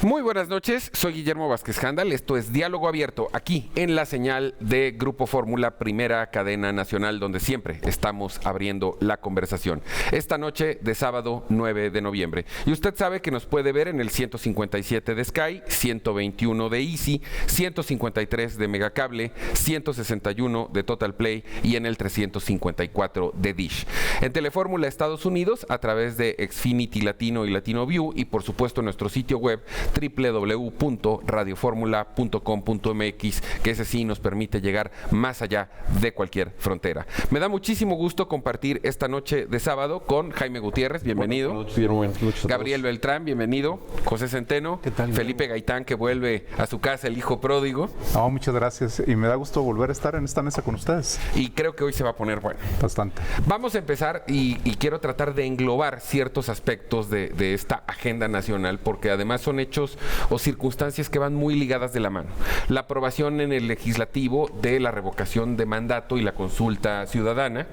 Muy buenas noches, soy Guillermo Vázquez Handal, esto es Diálogo Abierto, aquí en la señal de Grupo Fórmula, primera cadena nacional, donde siempre estamos abriendo la conversación. Esta noche de sábado 9 de noviembre. Y usted sabe que nos puede ver en el 157 de Sky, 121 de Easy, 153 de Megacable, 161 de Total Play y en el 354 de Dish. En Telefórmula Estados Unidos, a través de Xfinity Latino y Latino View, y por supuesto nuestro sitio web www.radioformula.com.mx, que ese sí nos permite llegar más allá de cualquier frontera. Me da muchísimo gusto compartir esta noche de sábado con Jaime Gutiérrez, bienvenido. Buenas noches, Gabriel Beltrán, bienvenido. José Centeno. ¿Qué tal? Felipe Gaitán, que vuelve a su casa, el hijo pródigo. No, muchas gracias. Y me da gusto volver a estar en esta mesa con ustedes. Y creo que hoy se va a poner bueno. Bastante. Vamos a empezar y quiero tratar de englobar ciertos aspectos de esta agenda nacional, porque además son hechos o circunstancias que van muy ligadas de la mano. La aprobación en el legislativo de la revocación de mandato y la consulta ciudadana,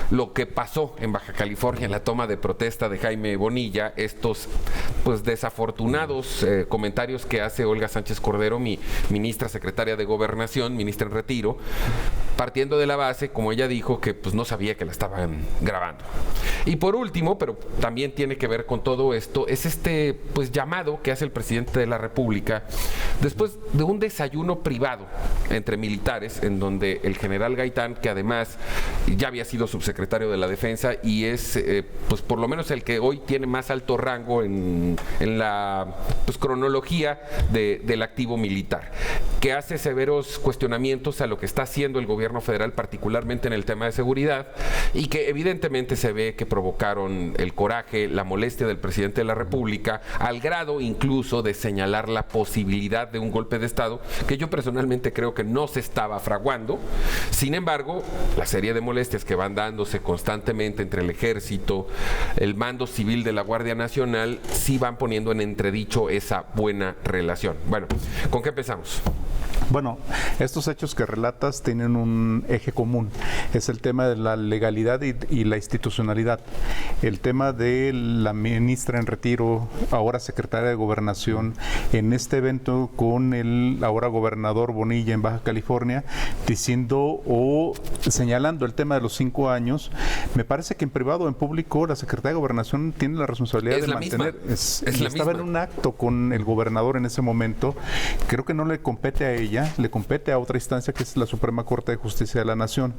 lo que pasó en Baja California en la toma de protesta de Jaime Bonilla, estos pues desafortunados comentarios que hace Olga Sánchez Cordero, mi ministra secretaria de Gobernación, ministra en retiro, partiendo de la base, como ella dijo, que pues no sabía que la estaban grabando. Y por último, pero también tiene que ver con todo esto, es este pues llamado que hace el presidente de la República después de un desayuno privado entre militares, en donde el general Gaitán, que además ya había sido subsecretario de la Defensa y es pues por lo menos el que hoy tiene más alto rango en la pues, cronología del activo militar, que hace severos cuestionamientos a lo que está haciendo el gobierno federal, particularmente en el tema de seguridad, y que evidentemente se ve que provocaron el coraje, la molestia del presidente de la República, al grado incluso de señalar la posibilidad de un golpe de Estado, que yo personalmente creo que no se estaba fraguando. Sin embargo, la serie de molestias que van dándose constantemente entre el Ejército, el mando civil de la Guardia Nacional, sí van poniendo en entredicho esa buena relación. Bueno, ¿con qué empezamos? Bueno, estos hechos que relatas tienen un eje común, es el tema de la legalidad y la institucionalidad. El tema de la ministra en retiro, ahora secretaria de Gobernación, en este evento con el ahora gobernador Bonilla en Baja California, diciendo o señalando el tema de los 5 años. Me parece que en privado o en público la secretaria de Gobernación tiene la responsabilidad de mantener. Estaba en un acto con el gobernador en ese momento. Creo que no le compete a ella, le compete a otra instancia que es la Suprema Corte de Justicia de la Nación,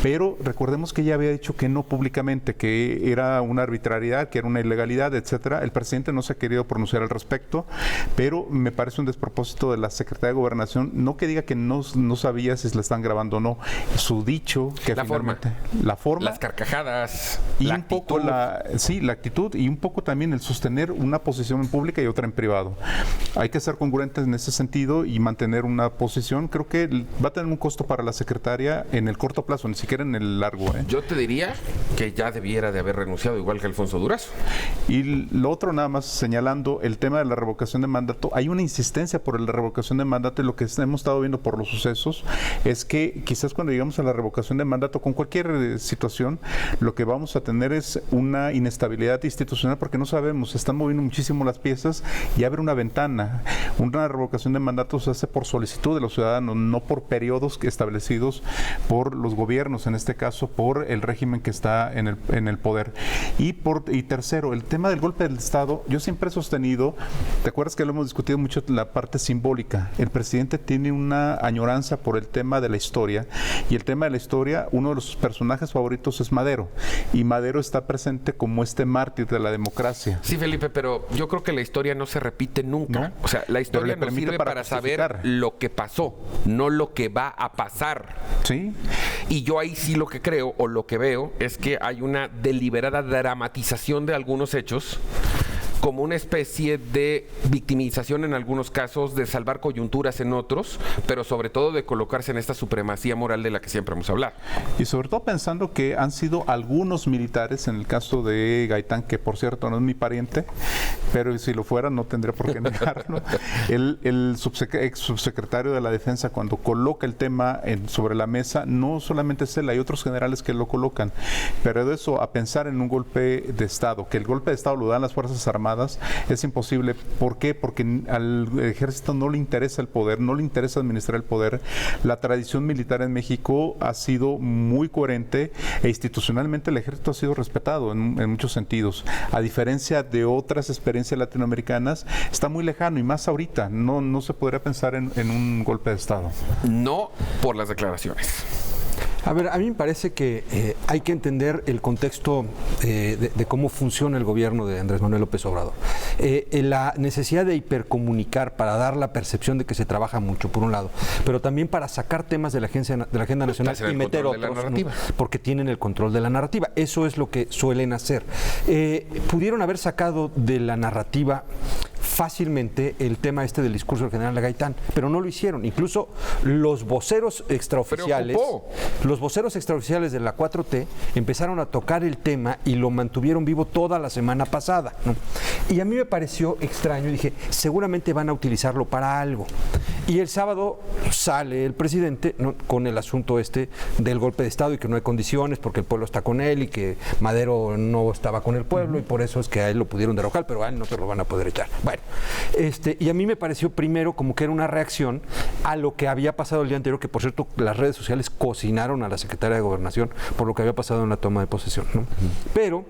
pero recordemos que ella había dicho que no públicamente, que era una arbitrariedad, que era una ilegalidad, etcétera. El presidente no se ha querido pronunciar al respecto, pero me parece un despropósito de la Secretaría de Gobernación, no que diga que no sabía si la están grabando o no, su dicho que la forma, las carcajadas y la un actitud. poco la actitud y un poco también el sostener una posición en pública y otra en privado. Hay que ser congruentes en ese sentido y mantener una posición. Creo que va a tener un costo para la secretaria en el corto plazo, ni siquiera en el largo. Yo te diría que ya debiera de haber renunciado, igual que Alfonso Durazo. Y lo otro, nada más señalando el tema de la revocación de mandato, hay una insistencia por la revocación de mandato, y lo que hemos estado viendo por los sucesos es que quizás cuando llegamos a la revocación de mandato, con cualquier situación, lo que vamos a tener es una inestabilidad institucional, porque no sabemos, se están moviendo muchísimo las piezas y abre una ventana. Una revocación de mandato se hace por solicitud de los ciudadanos, no por periodos establecidos por los gobiernos, en este caso por el régimen que está en el poder. Y tercero, el tema del golpe del Estado, yo siempre he sostenido, ¿te acuerdas que lo hemos discutido mucho, la parte simbólica? El presidente tiene una añoranza por el tema de la historia, y el tema de la historia, uno de los personajes favoritos es Madero, y Madero está presente como este mártir de la democracia. Sí, Felipe, pero yo creo que la historia no se repite nunca. ¿No? O sea, la historia nos sirve para saber lo que pasó, no lo que va a pasar. Sí. Y yo ahí sí lo que creo o lo que veo es que hay una deliberada dramatización de algunos hechos, como una especie de victimización en algunos casos, de salvar coyunturas en otros, pero sobre todo de colocarse en esta supremacía moral de la que siempre hemos hablado. Y sobre todo pensando que han sido algunos militares, en el caso de Gaitán, que por cierto no es mi pariente, pero si lo fuera no tendría por qué negarlo, el ex subsecretario de la Defensa, cuando coloca el tema sobre la mesa, no solamente es él, hay otros generales que lo colocan, pero de eso a pensar en un golpe de Estado, que el golpe de Estado lo dan las Fuerzas Armadas, armadas, es imposible. ¿Por qué? Porque al ejército no le interesa el poder, no le interesa administrar el poder. La tradición militar en México ha sido muy coherente e institucionalmente el ejército ha sido respetado en muchos sentidos. A diferencia de otras experiencias latinoamericanas, está muy lejano y más ahorita. No se podría pensar en un golpe de Estado. No por las declaraciones. A ver, a mí me parece que hay que entender el contexto de cómo funciona el gobierno de Andrés Manuel López Obrador. La necesidad de hipercomunicar para dar la percepción de que se trabaja mucho, por un lado, pero también para sacar temas de la agenda nacional y meter otros, ¿no? Porque tienen el control de la narrativa. Eso es lo que suelen hacer. Pudieron haber sacado de la narrativa fácilmente el tema del discurso del general Gaitán, pero no lo hicieron. Incluso los voceros extraoficiales de la 4T empezaron a tocar el tema y lo mantuvieron vivo toda la semana pasada, ¿no? Y a mí me pareció extraño, dije, seguramente van a utilizarlo para algo. Y el sábado sale el presidente, ¿no?, con el asunto del golpe de Estado y que no hay condiciones porque el pueblo está con él y que Madero no estaba con el pueblo y por eso es que a él lo pudieron derrocar, pero a él no se lo van a poder echar. Bueno, y a mí me pareció primero como que era una reacción a lo que había pasado el día anterior, que por cierto las redes sociales cocinaron a la secretaria de Gobernación por lo que había pasado en la toma de posesión, ¿no? Pero,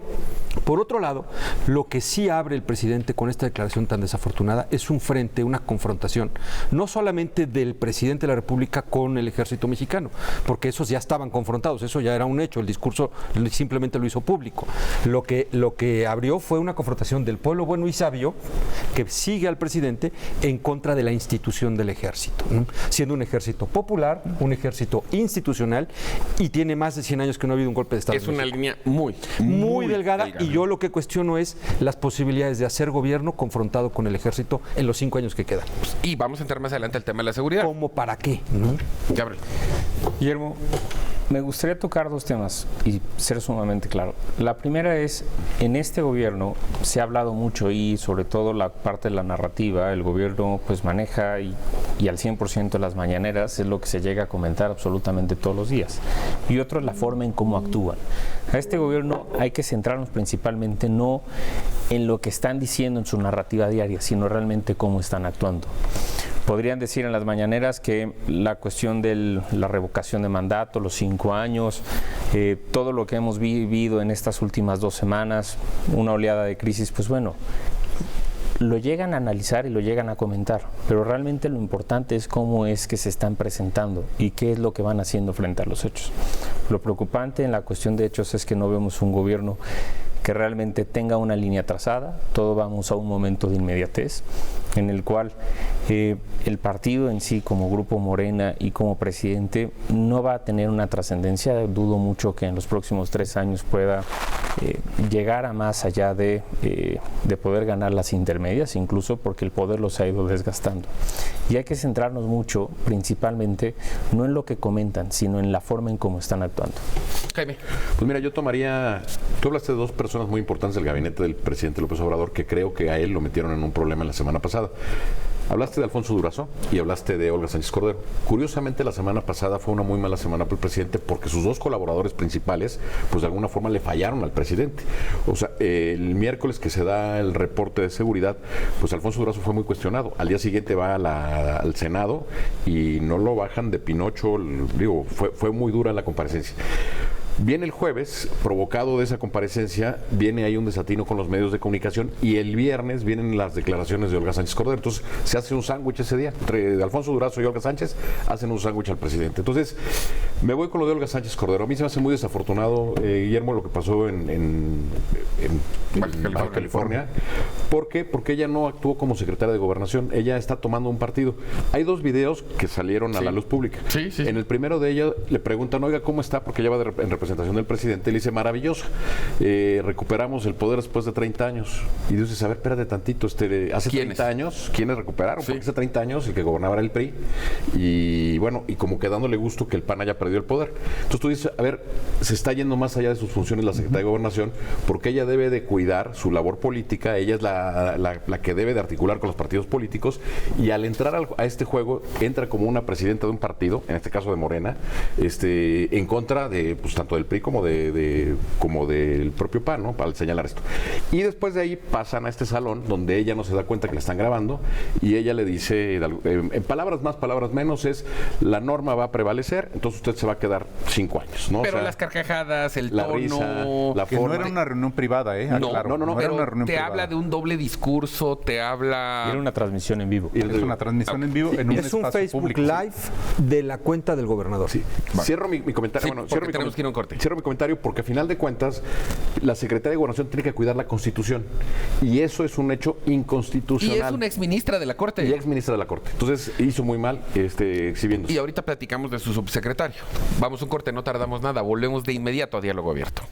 por otro lado, lo que sí abre el presidente con esta declaración tan desafortunada es un frente, una confrontación, no solamente del presidente de la República con el ejército mexicano, porque esos ya estaban confrontados, eso ya era un hecho, el discurso simplemente lo hizo público. Lo que abrió fue una confrontación del pueblo bueno y sabio que sigue al presidente en contra de la institución del ejército, ¿no? Siendo un ejército popular, un ejército institucional y tiene más de 100 años que no ha habido un golpe de Estado. Es una línea muy delgada y yo lo que cuestiono es las posibilidades de hacer gobierno confrontado con el ejército en los 5 años que quedan. Y vamos a entrar más adelante al tema de la seguridad. ¿Cómo para qué? ¿No? Gabriel. Guillermo, me gustaría tocar 2 temas y ser sumamente claro. La primera es, en este gobierno se ha hablado mucho y sobre todo la parte de la narrativa, el gobierno pues maneja y al 100% las mañaneras es lo que se llega a comentar absolutamente todos los días. Y otro es la forma en cómo actúan. A este gobierno hay que centrarnos principalmente no en lo que están diciendo en su narrativa diaria, sino realmente cómo están actuando. Podrían decir en las mañaneras que la cuestión de la revocación de mandato, los 5 años, todo lo que hemos vivido en estas últimas 2 semanas, una oleada de crisis, pues bueno, lo llegan a analizar y lo llegan a comentar, pero realmente lo importante es cómo es que se están presentando y qué es lo que van haciendo frente a los hechos. Lo preocupante en la cuestión de hechos es que no vemos un gobierno que realmente tenga una línea trazada. Todo vamos a un momento de inmediatez en el cual el partido en sí como Grupo Morena y como presidente no va a tener una trascendencia. Dudo mucho que en los próximos 3 años pueda llegar a más allá de poder ganar las intermedias, incluso porque el poder los ha ido desgastando. Y hay que centrarnos mucho, principalmente, no en lo que comentan, sino en la forma en cómo están actuando. Jaime. Pues mira, yo tomaría... Tú hablaste de 2 personas muy importantes del gabinete del presidente López Obrador que creo que a él lo metieron en un problema la semana pasada. Hablaste de Alfonso Durazo y hablaste de Olga Sánchez Cordero. Curiosamente, la semana pasada fue una muy mala semana para el presidente porque sus 2 colaboradores principales, pues de alguna forma le fallaron al presidente. O sea, el miércoles que se da el reporte de seguridad, pues Alfonso Durazo fue muy cuestionado. Al día siguiente va al Senado y no lo bajan de Pinocho. Digo, fue muy dura la comparecencia. Viene el jueves, provocado de esa comparecencia, viene ahí un desatino con los medios de comunicación y el viernes vienen las declaraciones de Olga Sánchez Cordero. Entonces se hace un sándwich ese día. Entre Alfonso Durazo y Olga Sánchez hacen un sándwich al presidente. Entonces me voy con lo de Olga Sánchez Cordero. A mí se me hace muy desafortunado, Guillermo, lo que pasó en Baja California. ¿Por qué? Porque ella no actuó como secretaria de Gobernación. Ella está tomando un partido. Hay 2 videos que salieron a la luz pública. Sí. En el primero de ellos le preguntan, oiga, ¿cómo está? Porque ella va en representación del presidente, le dice, maravillosa, recuperamos el poder después de 30 años. Y dices, a ver, espérate tantito, hace 30 años, ¿quiénes recuperaron? Sí. Porque hace 30 años el que gobernaba era el PRI, y bueno, y como que dándole gusto que el PAN haya perdido el poder. Entonces tú dices, a ver, se está yendo más allá de sus funciones la secretaria de Gobernación, porque ella debe de cuidar su labor política, ella es la que debe de articular con los partidos políticos, y al entrar a este juego, entra como una presidenta de un partido, en este caso de Morena, en contra de, pues, tanto tanto del PRI como del propio PAN, ¿no? Para señalar esto. Y después de ahí pasan a este salón donde ella no se da cuenta que la están grabando y ella le dice, en palabras más, palabras menos, es la norma va a prevalecer, entonces usted se va a quedar 5 años, ¿no? Pero o sea, las carcajadas, el la tono... risa, la Que forma. no era una reunión privada, ¿eh? No, Aclaro, no, era pero una reunión te privada. habla de un doble discurso, te habla... Era una transmisión en vivo. Es una transmisión en vivo en un Es un espacio Facebook público. Live de la cuenta del gobernador. Sí. Cierro mi comentario. Sí, Bueno, porque tenemos que ir a un corte. Cierro mi comentario porque a final de cuentas la Secretaría de Gobernación tiene que cuidar la Constitución y eso es un hecho Y inconstitucional. es una exministra de la Corte. Y ex ministra de la Corte. Entonces hizo muy mal exhibiéndose. Y ahorita platicamos de su subsecretario. Vamos a un corte, no tardamos nada. Volvemos de inmediato a Diálogo Abierto.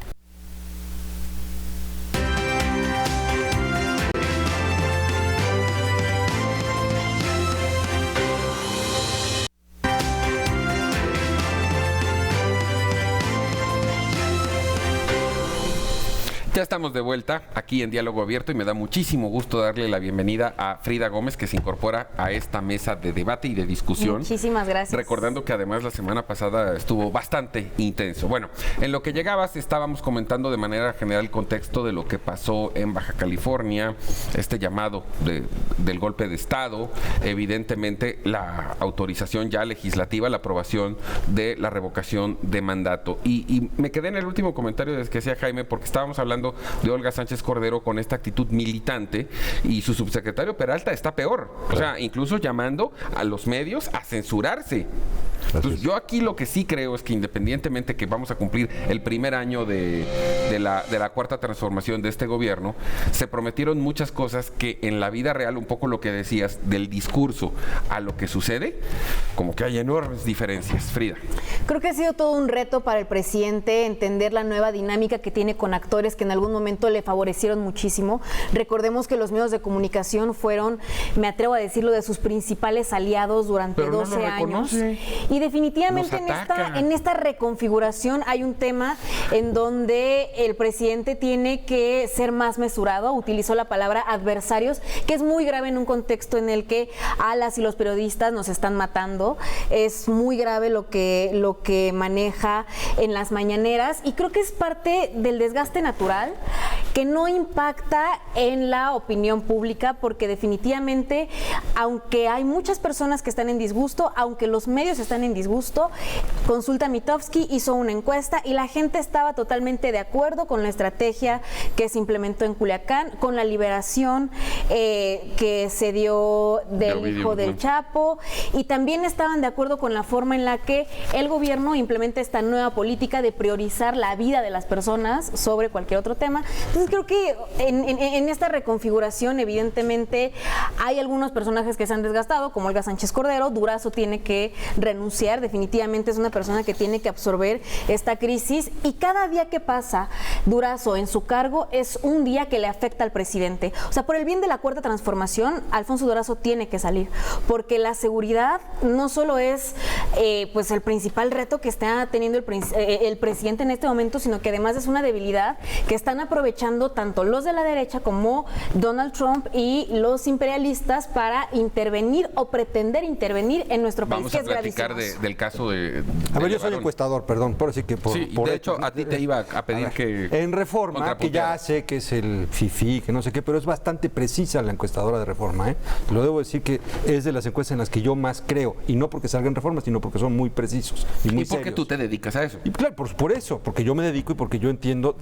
Ya estamos de vuelta aquí en Diálogo Abierto y me da muchísimo gusto darle la bienvenida a Frida Gómez, que se incorpora a esta mesa de debate y de discusión. Muchísimas gracias. Recordando que además la semana pasada estuvo bastante intenso. Bueno, en lo que llegabas estábamos comentando de manera general el contexto de lo que pasó en Baja California, este llamado del golpe de Estado, evidentemente la autorización ya legislativa, la aprobación de la revocación de mandato. Y me quedé en el último comentario que hacía Jaime, porque estábamos hablando de Olga Sánchez Cordero con esta actitud militante y su subsecretario Peralta está peor, o sea, incluso llamando a los medios a censurarse. Entonces, yo aquí lo que sí creo es que independientemente que vamos a cumplir el primer año de la cuarta transformación de este gobierno, se prometieron muchas cosas que en la vida real, un poco lo que decías, del discurso a lo que sucede, como que hay enormes diferencias. Frida. Creo que ha sido todo un reto para el presidente entender la nueva dinámica que tiene con actores que en algún momento le favorecieron muchísimo. Recordemos que los medios de comunicación fueron, me atrevo a decirlo, de sus principales aliados durante Pero no 12 lo años. reconoce. Y definitivamente Nos ataca. en esta reconfiguración hay un tema en donde el presidente tiene que ser más mesurado. Utilizó la palabra adversarios, que es muy grave en un contexto en el que a las y los periodistas nos están matando. Es muy grave lo que maneja en las mañaneras y creo que es parte del desgaste natural que no impacta en la opinión pública, porque definitivamente, aunque hay muchas personas que están en disgusto, aunque los medios están en disgusto, Consulta Mitofsky hizo una encuesta y la gente estaba totalmente de acuerdo con la estrategia que se implementó en Culiacán, con la liberación que se dio del hijo del Chapo, y también estaban de acuerdo con la forma en la que el gobierno implementa esta nueva política de priorizar la vida de las personas sobre cualquier otro tema. Entonces creo que en esta reconfiguración evidentemente hay algunos personajes que se han desgastado, como Olga Sánchez Cordero. Durazo tiene que renunciar, definitivamente es una persona que tiene que absorber esta crisis, y cada día que pasa Durazo en su cargo es un día que le afecta al presidente. O sea, por el bien de la cuarta transformación, Alfonso Durazo tiene que salir, porque la seguridad no solo es pues el principal reto que está teniendo el presidente en este momento, sino que además es una debilidad que están aprovechando tanto los de la derecha como Donald Trump y los imperialistas para intervenir o pretender intervenir en nuestro país. Vamos que a es platicar gravísimo. del caso de A ver, yo soy Levarón. encuestador, perdón, por así que por... Sí, por de hecho, a ti te iba a pedir que... En Reforma, que contrapunteara. ya sé que es el FIFI, que no sé qué, pero es bastante precisa la encuestadora de Reforma, ¿eh? Lo debo decir que es de las encuestas en las que yo más creo, y no porque salgan Reforma, sino porque son muy precisos y muy ¿Y por qué serios. tú te dedicas a eso? Y claro, por eso, porque yo me dedico y porque yo entiendo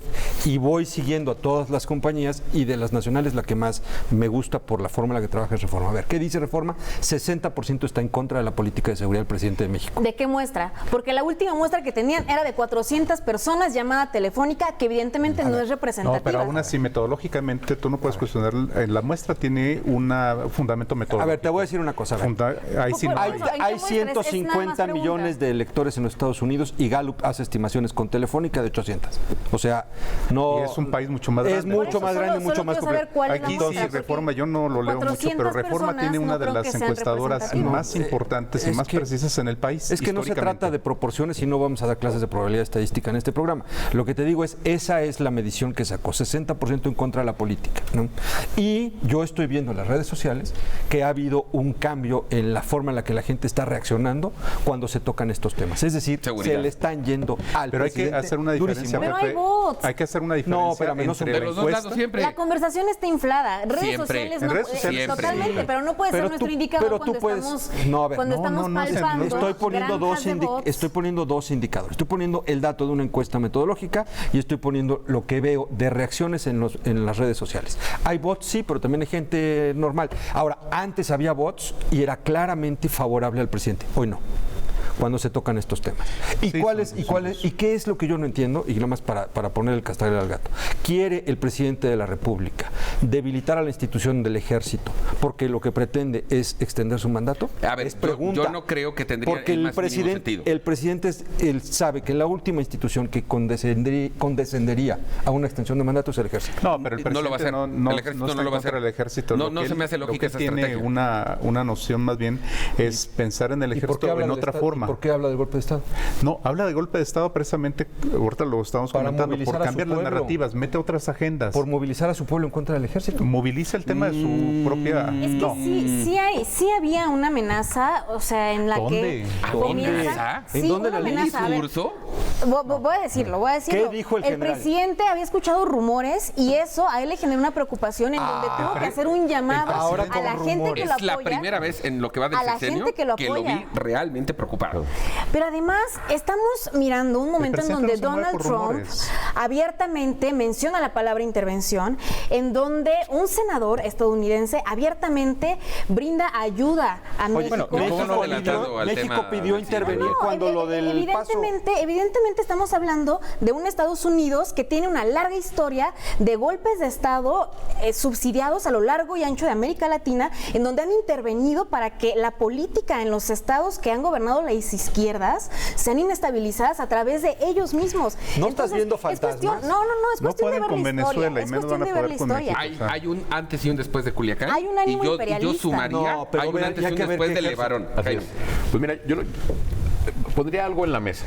y voy siguiendo a todas las compañías, y de las nacionales la que más me gusta por la forma en la que trabaja es Reforma. A ver, ¿qué dice Reforma? 60% está en contra de la política de seguridad del presidente de México. ¿De qué muestra? Porque la última muestra que tenían era de 400 personas, llamada telefónica, que evidentemente no es representativa. No, pero aún así, metodológicamente, tú no puedes cuestionar. La muestra tiene un fundamento metodológico. A ver, te voy a decir una cosa. A ver. Ahí sí no Por hay. eso, Hay ¿en qué muestra? Es nada más 150 pregunta. millones de electores en los Estados Unidos y Gallup hace estimaciones con Telefónica de 800. O sea, no... Y es un país mucho mucho más grande. Es mucho más grande, mucho más complejo. Aquí sí, Reforma, yo no lo leo mucho, pero Reforma tiene una de las encuestadoras más importantes y más precisas en el país. Es que no se trata de proporciones y no vamos a dar clases de probabilidad estadística en este programa. Lo que te digo es, esa es la medición que sacó, 60% en contra de la política, ¿no? Y yo estoy viendo en las redes sociales que ha habido un cambio en la forma en la que la gente está reaccionando cuando se tocan estos temas. Es decir, se le están yendo al Pero hay presidente. que hacer una diferencia. Pero hay bots. Hay que hacer una diferencia No, espérame, no son entre De la los dos lados encuesta. siempre. La conversación está inflada. Redes Siempre. sociales En no redes sociales totalmente, siempre. pero no puede ser Pero nuestro tú- indicador pero cuando tú puedes- estamos, no, a ver, cuando no, estamos no, no, palpando Estoy poniendo granjas de bots. estoy poniendo dos indicadores. Estoy poniendo el dato de una encuesta metodológica y estoy poniendo lo que veo de reacciones en las redes sociales. Hay bots, sí, pero también hay gente normal. Ahora, antes había bots y era claramente favorable al presidente. Hoy no, cuando se tocan estos temas. ¿Y y qué es lo que yo no entiendo? Y nada más para poner el cascabel al gato. ¿Quiere el presidente de la República debilitar a la institución del ejército porque lo que pretende es extender su mandato? A ver, Es pregunta. yo no creo que tendría Porque el el más mínimo presidente, sentido. el presidente él sabe que la última institución que condescendería a una extensión de mandato es el ejército. No, pero el No lo va a hacer. presidente El ejército está no lo va a en contra hacer. del ejército. No, Lo no que se me hace lo lógica que esa tiene estrategia. una noción más bien es pensar en el ejército en otra forma. ¿Por qué habla del golpe de Estado? No, habla de golpe de Estado precisamente, ahorita lo estamos Para comentando, movilizar por a su cambiar las pueblo. narrativas, mete otras agendas. Por movilizar a su pueblo en contra del ejército. Moviliza el tema de su propia... Es que No. sí había una amenaza, o sea, en la ¿Dónde? que ¿Dónde? comienza. ¿En Sí, dónde una la leí? amenaza. A ver, ¿Discurso? voy a decirlo. ¿Qué dijo el general? presidente había escuchado rumores y eso a él le generó una preocupación en donde tuvo que hacer un llamado ahora a la con gente que lo Es la apoya. primera vez en lo que va del a la sexenio gente que lo vi apoya. realmente preocupado. Pero además estamos mirando un momento en presidente donde no se mueve Donald por Trump rumores. abiertamente menciona la palabra intervención, en donde un senador estadounidense abiertamente brinda ayuda a México. bueno, ¿cómo no adelantado al México tema pidió del intervenir señor? cuando lo del paso. Evidentemente estamos hablando de un Estados Unidos que tiene una larga historia de golpes de Estado subsidiados a lo largo y ancho de América Latina, en donde han intervenido para que la política en los estados que han gobernado las izquierdas sean inestabilizadas a través de ellos mismos. ¿No estás viendo fantasmas? Es No cuestión de pueden ver con la historia. Venezuela y Es menos cuestión van a de ver poder la con historia. México. Hay un antes y un después de Culiacán. Hay un ánimo y yo imperialista. sumaría, No, pero hay un ve, antes hay y un que ver después qué del ejército. Levarón. Así es. Pues mira, yo pondría algo en la mesa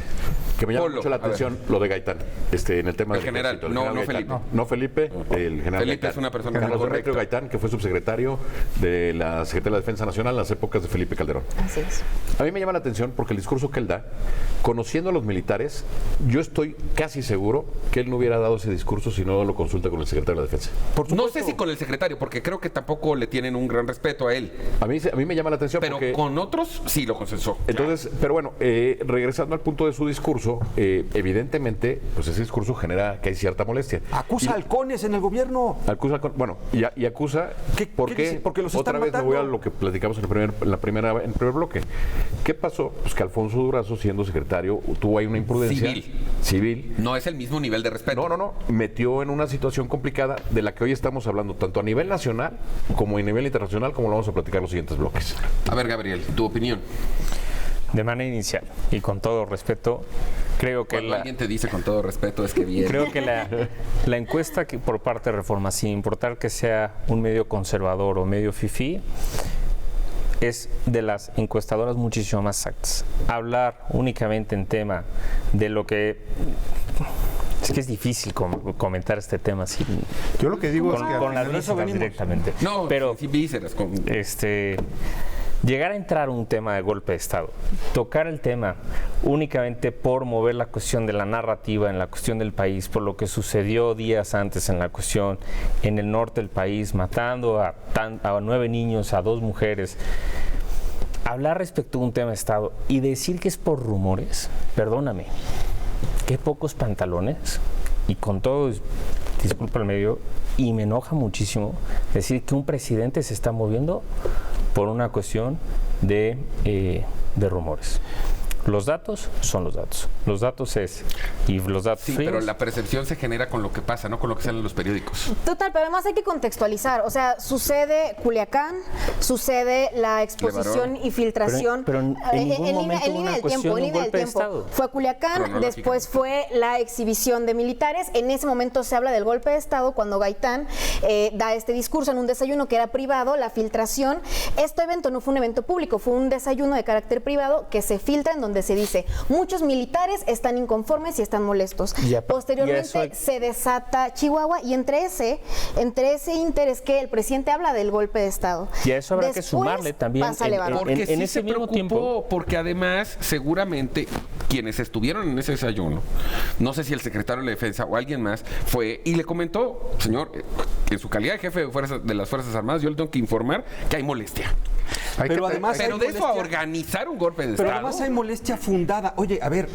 que me llama Ponlo, mucho la a ver. atención, lo de Gaitán, en el tema El del general, ejército, el no general Felipe. Gaitán. No Felipe, el general Felipe Gaitán. es una persona Carlos muy Demetrio correcta. Gaitán, que fue subsecretario de la Secretaría de la Defensa Nacional en las épocas de Felipe Calderón. Así es. A mí me llama la atención porque el discurso que él da, conociendo a los militares, yo estoy casi seguro que él no hubiera dado ese discurso si no lo consulta con el secretario de la Defensa. No sé si con el secretario, porque creo que tampoco le tienen un gran respeto a él. A mí me llama la atención Pero porque... con otros sí lo consensó. Entonces, pero bueno, regresando al punto de su discurso, evidentemente, pues ese discurso genera que hay cierta molestia. Acusa halcones en el gobierno. Bueno, y acusa, ¿Qué dice? Porque los otra están vez me matando. voy a lo que platicamos en el primer bloque. ¿Qué pasó? Pues que Alfonso Durazo, siendo secretario, tuvo ahí una imprudencia civil. No es el mismo nivel de respeto. No, metió en una situación complicada de la que hoy estamos hablando, tanto a nivel nacional como a nivel internacional, como lo vamos a platicar en los siguientes bloques. A ver, Gabriel, tu opinión. De manera inicial y con todo respeto, creo que Cuando alguien te dice con todo respeto es que bien. creo que la encuesta que por parte de Reforma, sin importar que sea un medio conservador o medio fifí, es de las encuestadoras muchísimo más exactas. Hablar únicamente en tema de lo que... Es que es difícil comentar este tema sin, Yo lo que digo es que al con las final eso vísceras venimos. directamente. No, pero sí, vísceras. llegar a entrar un tema de golpe de Estado, tocar el tema únicamente por mover la cuestión de la narrativa en la cuestión del país, por lo que sucedió días antes en la cuestión en el norte del país, matando a 9 niños, a 2 mujeres, hablar respecto a un tema de Estado y decir que es por rumores, perdóname, qué pocos pantalones, y con todo, disculpa el medio, y me enoja muchísimo decir que un presidente se está moviendo por una cuestión de rumores. Los datos son los datos. Los datos es... Y los datos Sí, fríos, pero la percepción se genera con lo que pasa, no con lo que sale en los periódicos. Total, pero además hay que contextualizar. O sea, sucede Culiacán, sucede la exposición y filtración. Pero en ningún momento hubo una cuestión de un golpe de Estado. Fue Culiacán, después fue la exhibición de militares. En ese momento se habla del golpe de Estado cuando Gaitán da este discurso en un desayuno que era privado, la filtración. Este evento no fue un evento público, fue un desayuno de carácter privado que se filtra en donde se dice muchos militares están inconformes y están molestos. Posteriormente se desata Chihuahua y entre ese interés que el presidente habla del golpe de Estado. Y a eso habrá que sumarle también Porque en sí ese se mismo preocupó, tiempo. porque además seguramente quienes estuvieron en ese desayuno, no sé si el secretario de la Defensa o alguien más, fue y le comentó, señor, en su calidad de jefe de las Fuerzas Armadas, yo le tengo que informar que hay molestia. Pero además Pero de eso a organizar un golpe de Pero Estado. además hay molestia fundada. Oye, a ver,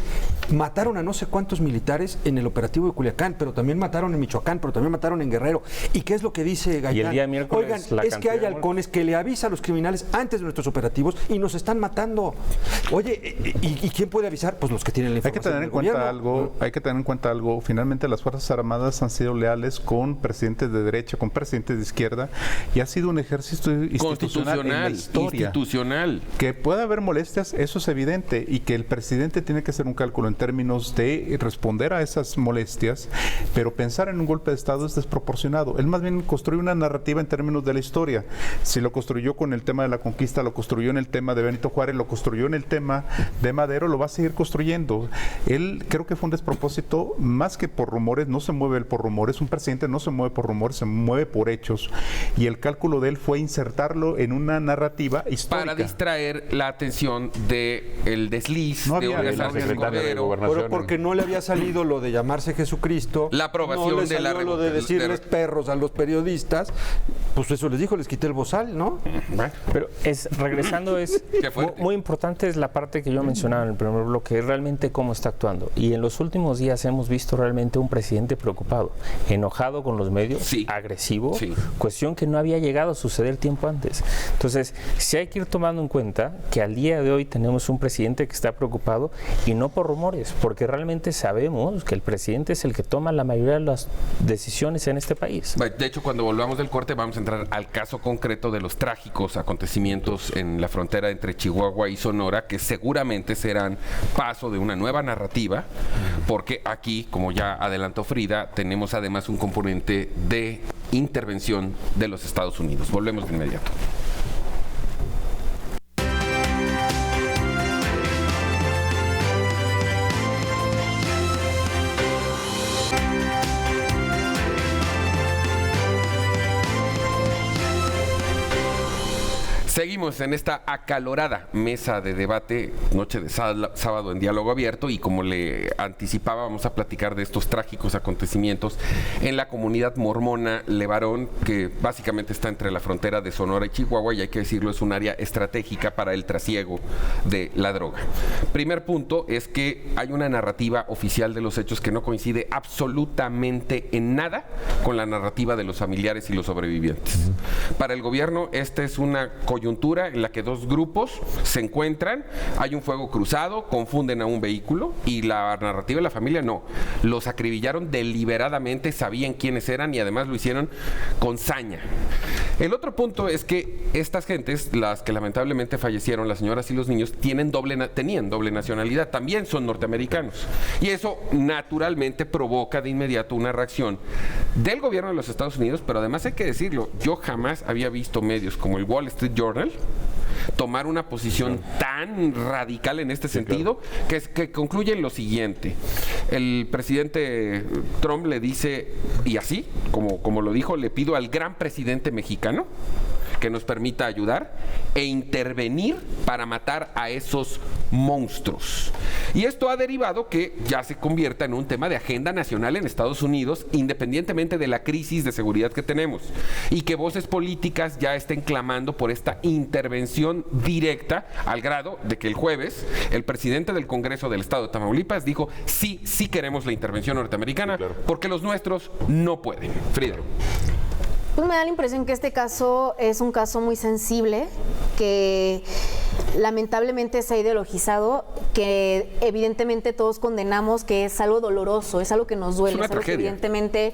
mataron a no sé cuántos militares en el operativo de Culiacán, pero también mataron en Michoacán, pero también mataron en Guerrero. ¿Y qué es lo que dice Gaitán? Y el día miércoles, oigan, la es que hay cantidad de halcones que le avisa a los criminales antes de nuestros operativos y nos están matando. Oye, ¿y quién puede avisar? Pues los que tienen la información. Hay que tener en cuenta algo. Finalmente las Fuerzas Armadas han sido leales con presidentes de derecha, con presidentes de izquierda, y ha sido un ejercicio institucional en la historia. Que pueda haber molestias, eso es evidente, y que el presidente tiene que hacer un cálculo en términos de responder a esas molestias, pero pensar en un golpe de Estado es desproporcionado. Él más bien construyó una narrativa en términos de la historia. Si lo construyó con el tema de la conquista, lo construyó en el tema de Benito Juárez, lo construyó en el tema de Madero, lo va a seguir construyendo. Él creo que fue un despropósito, más que por rumores, no se mueve él por rumores, un presidente no se mueve por rumores, se mueve por hechos, y el cálculo de él fue insertarlo en una narrativa histórica. Para distraer la atención del desliz No de había Olga el Sánchez secretario de Cordero. Gobernación. Pero porque no le había salido lo de llamarse Jesucristo, La aprobación no le de la salió lo de decirles perros a los periodistas, pues eso les dijo, les quité el bozal, ¿no? Pero regresando Qué fuerte. muy importante es la parte que yo mencionaba en el primer bloque, realmente cómo está actuando. Y en los últimos días hemos visto realmente un presidente preocupado, enojado con los medios, Sí. agresivo, Sí. cuestión que no había llegado a suceder tiempo antes. Entonces, sí hay que ir tomando en cuenta que al día de hoy tenemos un presidente que está preocupado y no por rumores, porque realmente sabemos que el presidente es el que toma la mayoría de las decisiones en este país. De hecho, cuando volvamos del corte vamos a entrar al caso concreto de los trágicos acontecimientos en la frontera entre Chihuahua y Sonora, que seguramente serán paso de una nueva narrativa, porque aquí, como ya adelantó Frida, tenemos además un componente de intervención de los Estados Unidos. Volvemos de inmediato. Seguimos en esta acalorada mesa de debate, noche de sábado en diálogo abierto, y como le anticipaba, vamos a platicar de estos trágicos acontecimientos en la comunidad mormona Levarón, que básicamente está entre la frontera de Sonora y Chihuahua, y hay que decirlo, es un área estratégica para el trasiego de la droga. Primer punto es que hay una narrativa oficial de los hechos que no coincide absolutamente en nada con la narrativa de los familiares y los sobrevivientes. Para el gobierno, esta es una coyuntura en la que dos grupos se encuentran, hay un fuego cruzado, confunden a un vehículo, y la narrativa de la familia no. Los acribillaron deliberadamente, sabían quiénes eran y además lo hicieron con saña. El otro punto es que estas gentes, las que lamentablemente fallecieron, las señoras y los niños, tenían doble nacionalidad, también son norteamericanos. Y eso naturalmente provoca de inmediato una reacción del gobierno de los Estados Unidos, pero además hay que decirlo, yo jamás había visto medios como el Wall Street Journal tomar una posición tan radical en este sentido, que concluye en lo siguiente. El presidente Trump le dice, y así, como lo dijo, le pido al gran presidente mexicano que nos permita ayudar e intervenir para matar a esos monstruos. Y esto ha derivado que ya se convierta en un tema de agenda nacional en Estados Unidos, independientemente de la crisis de seguridad que tenemos, y que voces políticas ya estén clamando por esta intervención directa, al grado de que el jueves el presidente del Congreso del Estado de Tamaulipas dijo, sí queremos la intervención norteamericana, sí, claro, porque los nuestros no pueden. Frida. Pues me da la impresión que este caso es un caso muy sensible, que lamentablemente se ha ideologizado, que evidentemente todos condenamos, que es algo doloroso, es algo que nos duele, es algo que evidentemente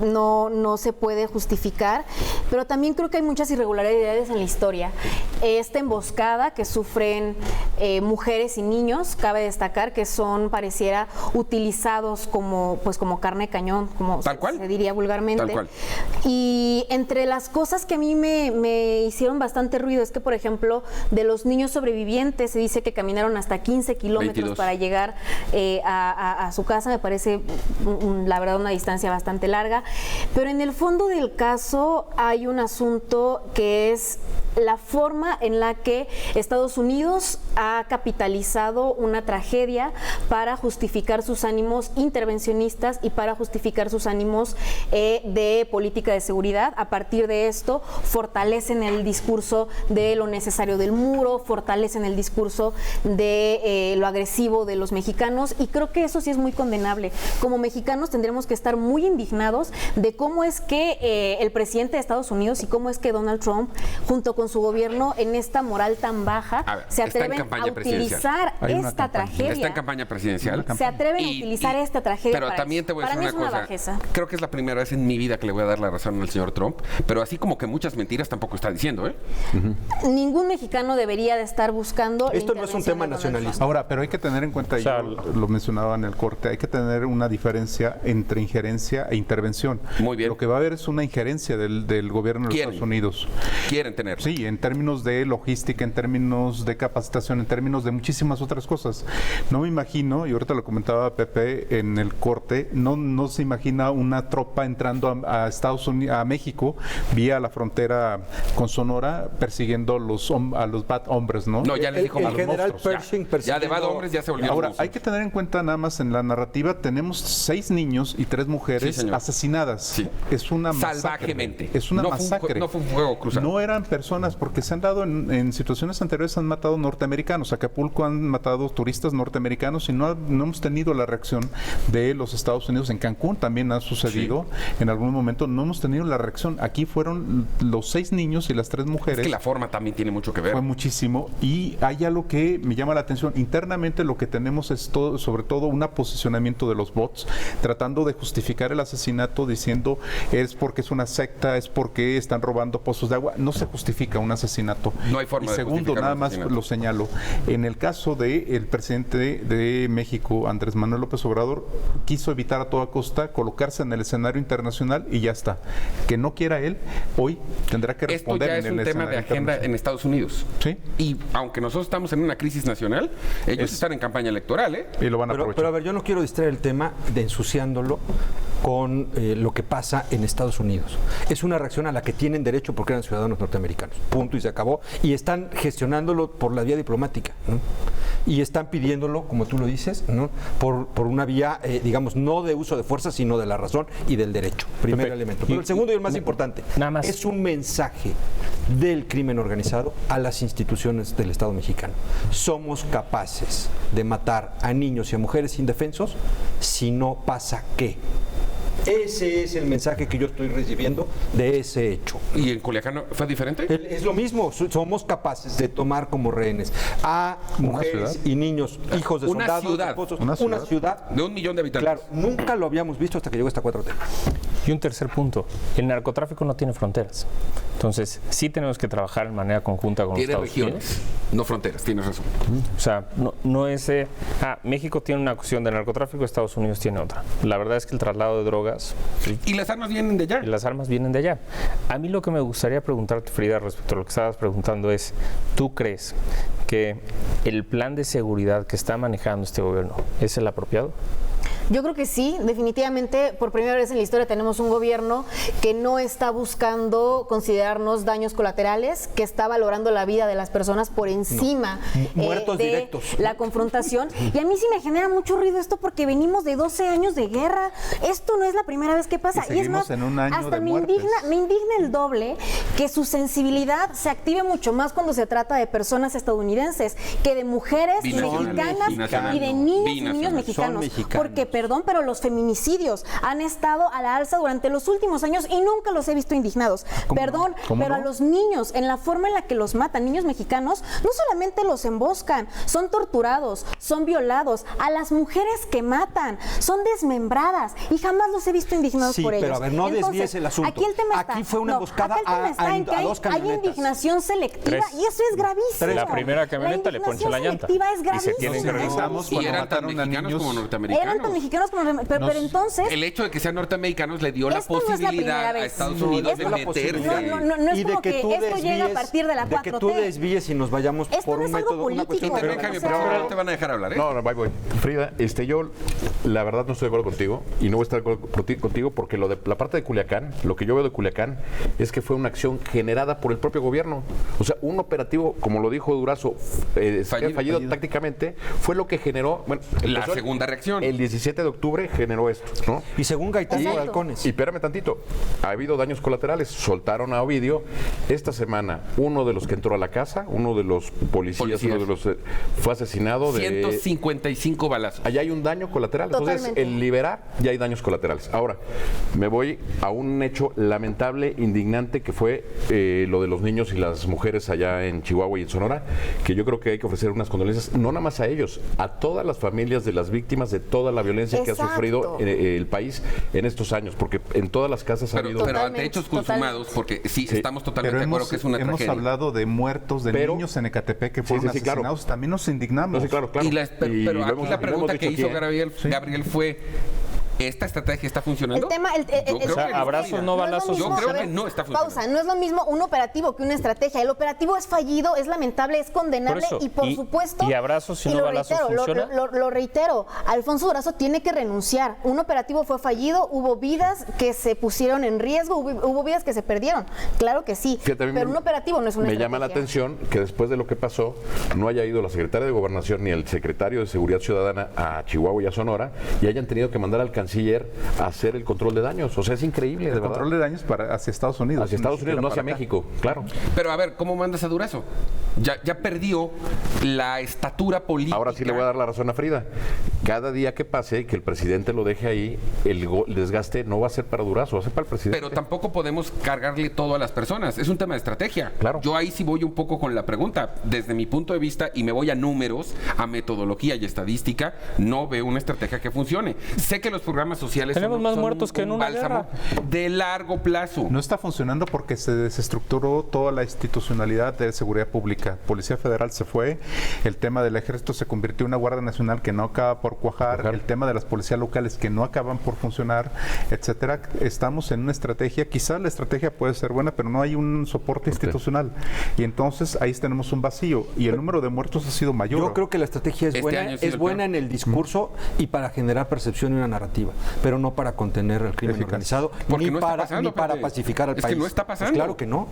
no se puede justificar, pero también creo que hay muchas irregularidades en la historia. Esta emboscada que sufren mujeres y niños, cabe destacar que son, pareciera, utilizados como carne de cañón, como se diría vulgarmente. Tal cual. Y entre las cosas que a mí me hicieron bastante ruido es que, por ejemplo, de los niños sobrevivientes se dice que caminaron hasta 15 kilómetros 22. para llegar a su casa. Me parece, la verdad, una distancia bastante larga. Pero en el fondo del caso hay un asunto que es la forma en la que Estados Unidos ha capitalizado una tragedia para justificar sus ánimos intervencionistas y para justificar sus ánimos de política de seguridad. A partir de esto, fortalecen el discurso de lo necesario del muro, fortalecen el discurso de lo agresivo de los mexicanos, y creo que eso sí es muy condenable. Como mexicanos tendremos que estar muy indignados de cómo es que el presidente de Estados Unidos y cómo es que Donald Trump, junto con su gobierno, en esta moral tan baja, se atreven a utilizar esta tragedia. Está en campaña presidencial. Se atreven a utilizar esta tragedia. Pero también te voy a decir una cosa. Bajeza. Creo que es la primera vez en mi vida que le voy a dar la razón al señor Trump, pero así como que muchas mentiras tampoco está diciendo, ¿eh? Ningún mexicano debería de estar buscando. Esto no es un tema nacionalista. Ahora, pero hay que tener en cuenta, yo lo mencionaba en el corte, hay que tener una diferencia entre injerencia e intervención. Muy bien. Lo que va a haber es una injerencia del gobierno de los Estados Unidos. Quieren tener. Sí, en términos de logística, en términos de capacitación, en términos de muchísimas otras cosas. No me imagino, y ahorita lo comentaba Pepe en el corte, no se imagina una tropa entrando a Estados Unidos, a México, vía la frontera con Sonora, persiguiendo a los bad hombres, ¿no? No, ya les dijo el a los general monstruos, Pershing ya de bad hombres ya se volvió. Ahora, hay que tener en cuenta nada más en la narrativa, tenemos 6 niños y 3 mujeres asesinadas. Sí. Es una masacre. Salvajemente. Es una masacre. No fue un fuego cruzado. No eran personas, porque se han dado en situaciones anteriores, han matado norteamericanos. Acapulco han matado turistas norteamericanos y no hemos tenido la reacción de los Estados Unidos. En Cancún también ha sucedido. Sí. En algún momento no hemos tenido la reacción. Aquí fueron los 6 niños y las 3 mujeres. Es que la forma también tiene mucho que ver. Fue muchísimo. Y hay algo que me llama la atención. Internamente lo que tenemos es sobre todo un posicionamiento de los bots, tratando de justificar el asesinato diciendo es porque es una secta, es porque están robando pozos de agua. No se justifica un asesinato. No hay forma y segundo, nada más lo señalo. En el caso del presidente de México, Andrés Manuel López Obrador, quiso evitar a toda costa colocarse en el escenario internacional y ya está. Que no quiera él, hoy tendrá que responder en el escenario. Esto ya es un tema de agenda en Estados Unidos. Sí. Y aunque nosotros estamos en una crisis nacional, ellos están en campaña electoral, ¿eh? Y lo van a aprovechar. Pero a ver, yo no quiero distraer el tema de ensuciándolo con lo que pasa en Estados Unidos. Es una reacción a la que tienen derecho porque eran ciudadanos norteamericanos. Punto, y se acabó. Y están gestionándolo por la vía diplomática, ¿no? Y están pidiéndolo, como tú lo dices, ¿no? por una vía, digamos, no de uso de fuerza, sino de la razón y del derecho. Primer elemento. Pero el segundo y el más importante, es un mensaje del crimen organizado a las instituciones del Estado mexicano. Somos capaces de matar a niños y a mujeres indefensos si no pasa qué. Ese es el mensaje que yo estoy recibiendo de ese hecho. ¿Y en Culiacán fue diferente? Es lo mismo, somos capaces de tomar como rehenes a mujeres y niños, hijos de soldados, esposos, una ciudad de 1 millón de habitantes. Claro, nunca lo habíamos visto hasta que llegó esta 4T. Y un tercer punto, el narcotráfico no tiene fronteras. Entonces, sí tenemos que trabajar en manera conjunta con Estados regiones, Unidos. No fronteras, tienes razón. O sea, no es... México tiene una cuestión de narcotráfico, Estados Unidos tiene otra. La verdad es que el traslado de drogas... Y las armas vienen de allá. Y las armas vienen de allá. A mí lo que me gustaría preguntarte, Frida, respecto a lo que estabas preguntando es, ¿tú crees que el plan de seguridad que está manejando este gobierno es el apropiado? Yo creo que sí, definitivamente por primera vez en la historia tenemos un gobierno que no está buscando considerarnos daños colaterales, que está valorando la vida de las personas por encima muertos de directos, la confrontación. Y a mí sí me genera mucho ruido esto porque venimos de 12 años de guerra. Esto no es la primera vez que pasa. Y es más, en un año hasta de me indigna el doble que su sensibilidad se active mucho más cuando se trata de personas estadounidenses que de mujeres mexicanas y de niñas y niños mexicanos. Porque perdón, pero los feminicidios han estado a la alza durante los últimos años y nunca los he visto indignados. Perdón, pero a los niños, en la forma en la que los matan, niños mexicanos, no solamente los emboscan, son torturados, son violados. A las mujeres que matan, son desmembradas y jamás los he visto indignados por ellos. Pero a ver, no desvíes el asunto. Aquí el tema está. Aquí fue una emboscada a dos camionetas. Hay indignación selectiva y eso es gravísimo. La primera camioneta le poncha la llanta. Es gravísimo. Y se tienen que regresar. Y eran tan mexicanos como norteamericanos. Eran tan mexicanos como norteamericanos. Pero entonces... El hecho de que sean norteamericanos le dio la posibilidad a Estados Unidos de meterse. No es como que esto llega a partir de la 4T. De que tú desvíes y nos vayamos por un método, una cuestión. Pero no te van a dejar hablar, ¿eh? No, voy. Frida, yo la verdad no estoy de acuerdo contigo y no voy a estar de acuerdo contigo porque lo de la parte de Culiacán, lo que yo veo de Culiacán es que fue una acción generada por el propio gobierno. O sea, un operativo, como lo dijo Durazo, fallido tácticamente, fue lo que generó, bueno, la segunda reacción. El 17 de octubre generó esto, ¿no? Y según Gaitán de Halcones. Y espérame tantito, ha habido daños colaterales. Soltaron a Ovidio. Esta semana, uno de los que entró a la casa, uno de los policías. Uno de los fue asesinado de 155 balazos. Allá hay un daño colateral. Totalmente. Entonces, el liberar, ya hay daños colaterales. Ahora, me voy a un hecho lamentable, indignante, que fue lo de los niños y las mujeres allá en Chihuahua y en Sonora, que yo creo que hay que ofrecer unas condolencias, no nada más a ellos, a todas las familias de las víctimas de toda la violencia que ha sufrido el país en estos años, porque en todas las casas ha habido... Pero ante hechos consumados, porque sí, estamos totalmente de acuerdo que es una tragedia. Hemos hablado de muertos, de niños en Ecatepec que fueron asesinados, claro. También nos indignamos. Claro. Pero aquí la pregunta que hizo Gabriel fue... ¿Esta estrategia está funcionando? Abrazos, no balazos. Yo creo que no está funcionando. Pausa, no es lo mismo un operativo que una estrategia. El operativo es fallido, es lamentable, es condenable y por supuesto... ¿Y abrazos y no balazos funciona? Lo reitero, Alfonso Durazo tiene que renunciar. Un operativo fue fallido, hubo vidas que se pusieron en riesgo, hubo vidas que se perdieron. Claro que sí, pero un operativo no es una estrategia. Me llama la atención que después de lo que pasó, no haya ido la secretaria de Gobernación ni el secretario de Seguridad Ciudadana a Chihuahua y a Sonora y hayan tenido que mandar al canciller a hacer el control de daños. O sea, es increíble. El control de daños hacia Estados Unidos. Hacia Estados Unidos, no hacia México, claro. Pero a ver, ¿cómo mandas a Durazo? Ya perdió la estatura política. Ahora sí le voy a dar la razón a Frida. Cada día que pase y que el presidente lo deje ahí, el desgaste no va a ser para Durazo, va a ser para el presidente. Pero tampoco podemos cargarle todo a las personas. Es un tema de estrategia. Claro. Yo ahí sí voy un poco con la pregunta. Desde mi punto de vista, y me voy a números, a metodología y estadística, no veo una estrategia que funcione. Sé que los programas sociales tenemos más muertos que en una bálsamo de largo plazo. No está funcionando porque se desestructuró toda la institucionalidad de seguridad pública. Policía Federal se fue, el tema del ejército se convirtió en una Guardia Nacional que no acaba por cuajar, el tema de las policías locales que no acaban por funcionar, etcétera. Estamos en una estrategia, quizás la estrategia puede ser buena, pero no hay un soporte institucional. Y entonces ahí tenemos un vacío y el número de muertos ha sido mayor. Yo creo que la estrategia es buena en el discurso y para generar percepción y una narrativa, pero no para contener el crimen organizado, ni para pacificar al país. Es que no está pasando. Pues claro que no.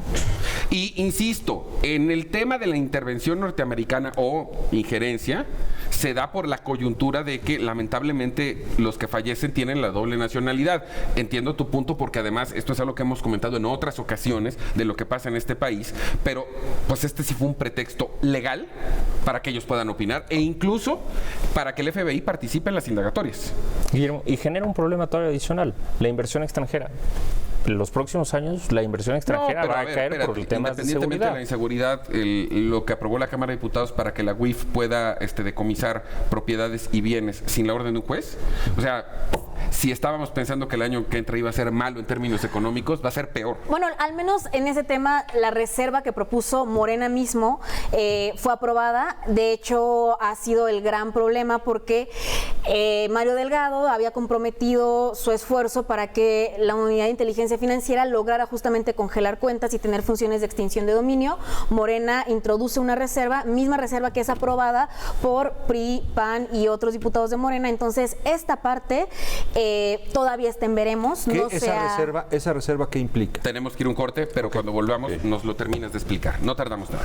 Y insisto, en el tema de la intervención norteamericana o injerencia, se da por la coyuntura de que lamentablemente los que fallecen tienen la doble nacionalidad. Entiendo tu punto porque además esto es algo que hemos comentado en otras ocasiones de lo que pasa en este país, pero pues este sí fue un pretexto legal para que ellos puedan opinar e incluso para que el FBI participe en las indagatorias. Guillermo, y genera un problema todavía adicional, la inversión extranjera. En los próximos años la inversión extranjera va a caer por el tema de independientemente seguridad. de la inseguridad, lo que aprobó la Cámara de Diputados para que la UIF pueda decomisar propiedades y bienes sin la orden de un juez, o sea, si estábamos pensando que el año que entra iba a ser malo en términos económicos, va a ser peor. Bueno, al menos en ese tema, la reserva que propuso Morena mismo fue aprobada. De hecho, ha sido el gran problema porque Mario Delgado había comprometido su esfuerzo para que la Unidad de Inteligencia Financiera lograra justamente congelar cuentas y tener funciones de extinción de dominio. Morena introduce una reserva, misma reserva que es aprobada por PRI, PAN y otros diputados de Morena. Entonces, esta parte todavía está en veremos. No ¿Esa reserva qué implica? Tenemos que ir a un corte, pero cuando volvamos nos lo terminas de explicar. No tardamos nada.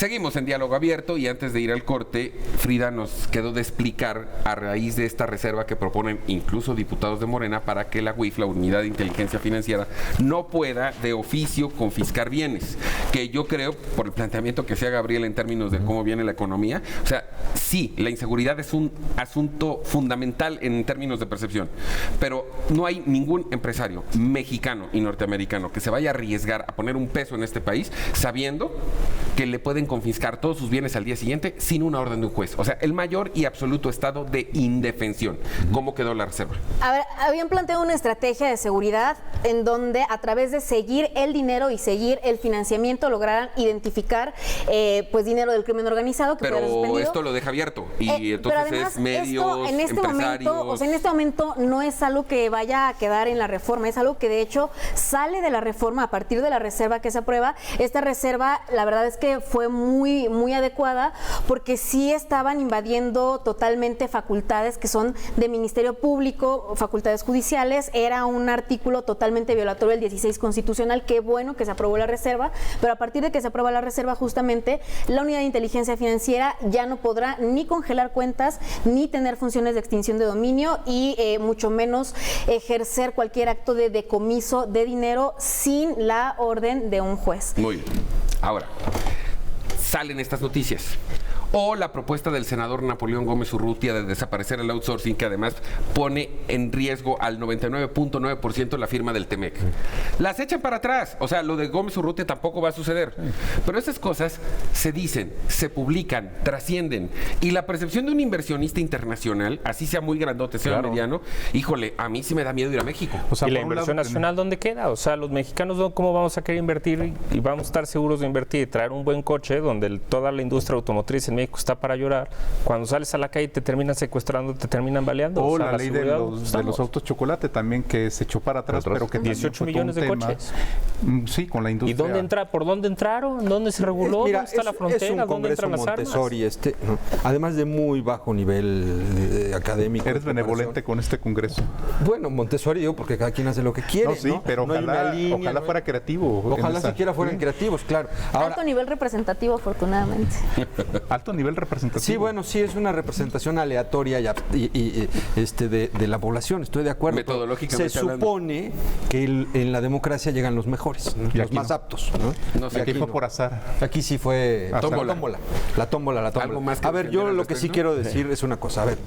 Seguimos en diálogo abierto y antes de ir al corte, Frida nos quedó de explicar a raíz de esta reserva que proponen incluso diputados de Morena para que la UIF, la Unidad de Inteligencia Financiera, no pueda de oficio confiscar bienes, que yo creo, por el planteamiento que hacía Gabriel en términos de cómo viene la economía, o sea, sí, la inseguridad es un asunto fundamental en términos de percepción, pero no hay ningún empresario mexicano y norteamericano que se vaya a arriesgar a poner un peso en este país sabiendo que le pueden confiscar todos sus bienes al día siguiente sin una orden de un juez. O sea, el mayor y absoluto estado de indefensión. ¿Cómo quedó la reserva? A ver, habían planteado una estrategia de seguridad en donde a través de seguir el dinero y seguir el financiamiento lograran identificar pues dinero del crimen organizado que fuera suspendido. Pero esto lo deja abierto y entonces pero además, es medios, en este momento, o sea, en este momento no es algo que vaya a quedar en la reforma, es algo que de hecho sale de la reforma a partir de la reserva que se aprueba. Esta reserva, la verdad es que fue muy adecuada porque sí estaban invadiendo totalmente facultades que son de Ministerio Público, facultades judiciales. Era un artículo totalmente violatorio del 16 constitucional. Qué bueno que se aprobó la reserva, pero a partir de que se aprueba la reserva, justamente la Unidad de Inteligencia Financiera ya no podrá ni congelar cuentas, ni tener funciones de extinción de dominio y mucho menos ejercer cualquier acto de decomiso de dinero sin la orden de un juez. Muy bien. Ahora, salen estas noticias. O la propuesta del senador Napoleón Gómez Urrutia de desaparecer el outsourcing, que además pone en riesgo al 99.9% la firma del TEMEC. Las echan para atrás. O sea, lo de Gómez Urrutia tampoco va a suceder. Pero esas cosas se dicen, se publican, trascienden. Y la percepción de un inversionista internacional, así sea muy grandote, sea mediano, híjole, a mí sí me da miedo ir a México. O sea, ¿y la inversión nacional dónde queda? O sea, los mexicanos, ¿cómo vamos a querer invertir y vamos a estar seguros de invertir y traer un buen coche donde toda la industria automotriz en México está para llorar? Cuando sales a la calle te terminan secuestrando, te terminan baleando. O sea, la ley de los autos chocolate también, que se echó para atrás, pero que 18 millones de coches. Sí, con la industria. ¿Y dónde por dónde entraron? ¿Dónde se reguló? Mira, ¿Dónde está la frontera? ¿Dónde entran las armas? ¿no? Además de muy bajo nivel académico. Eres benevolente con este congreso. Bueno, Montessori, yo, porque cada quien hace lo que quiere. No, sí, pero no ojalá fuera creativo. Ojalá siquiera fueran creativos, claro. Ahora, alto nivel representativo, afortunadamente. Alto nivel representativo. Sí, bueno, sí, es una representación aleatoria de la población, estoy de acuerdo. Metodológicamente se supone que en la democracia llegan los mejores, ¿no? Los más aptos. No sé, aquí fue por azar. Aquí sí fue la tómbola. ¿Algo más que a ver, yo defender lo al que sí respecto? quiero decir es una cosa. A ver,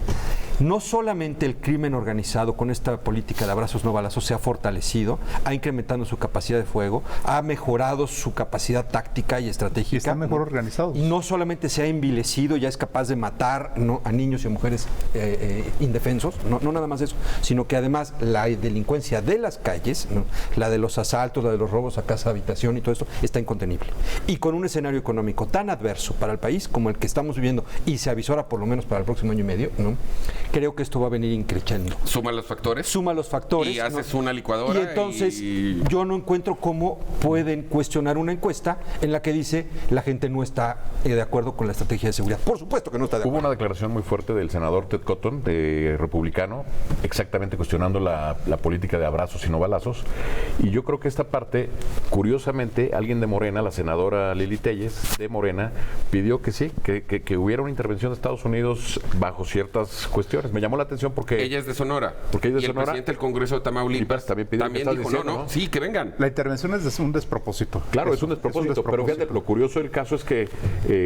no solamente el crimen organizado con esta política de abrazos no balazos se ha fortalecido, ha incrementado su capacidad de fuego, ha mejorado su capacidad táctica y estratégica. Y están mejor organizados. Y no solamente se ha envilecido, ya es capaz de matar a niños y mujeres indefensos, no nada más eso, sino que además la delincuencia de las calles, ¿no? La de los asaltos, la de los robos a casa, habitación y todo esto, está incontenible. Y con un escenario económico tan adverso para el país como el que estamos viviendo y se avisora por lo menos para el próximo año y medio, ¿no? Creo que esto va a venir increciendo. Suma los factores. Y haces una licuadora. Y entonces yo no encuentro cómo pueden cuestionar una encuesta en la que dice la gente no está de acuerdo con la estrategia de seguridad. Por supuesto que no está de acuerdo. Hubo una declaración muy fuerte del senador Ted Cotton, republicano, exactamente cuestionando la política de abrazos y no balazos. Y yo creo que esta parte, curiosamente, alguien de Morena, la senadora Lili Telles, de Morena, pidió que sí, que hubiera una intervención de Estados Unidos bajo ciertas cuestiones. Me llamó la atención porque... Ella es de Sonora. Porque ella es de y el Sonora. presidente del Congreso de Tamaulipas también dijo, no, sí, que vengan. La intervención es un despropósito. Claro, es un despropósito, pero fíjate, lo curioso del caso es que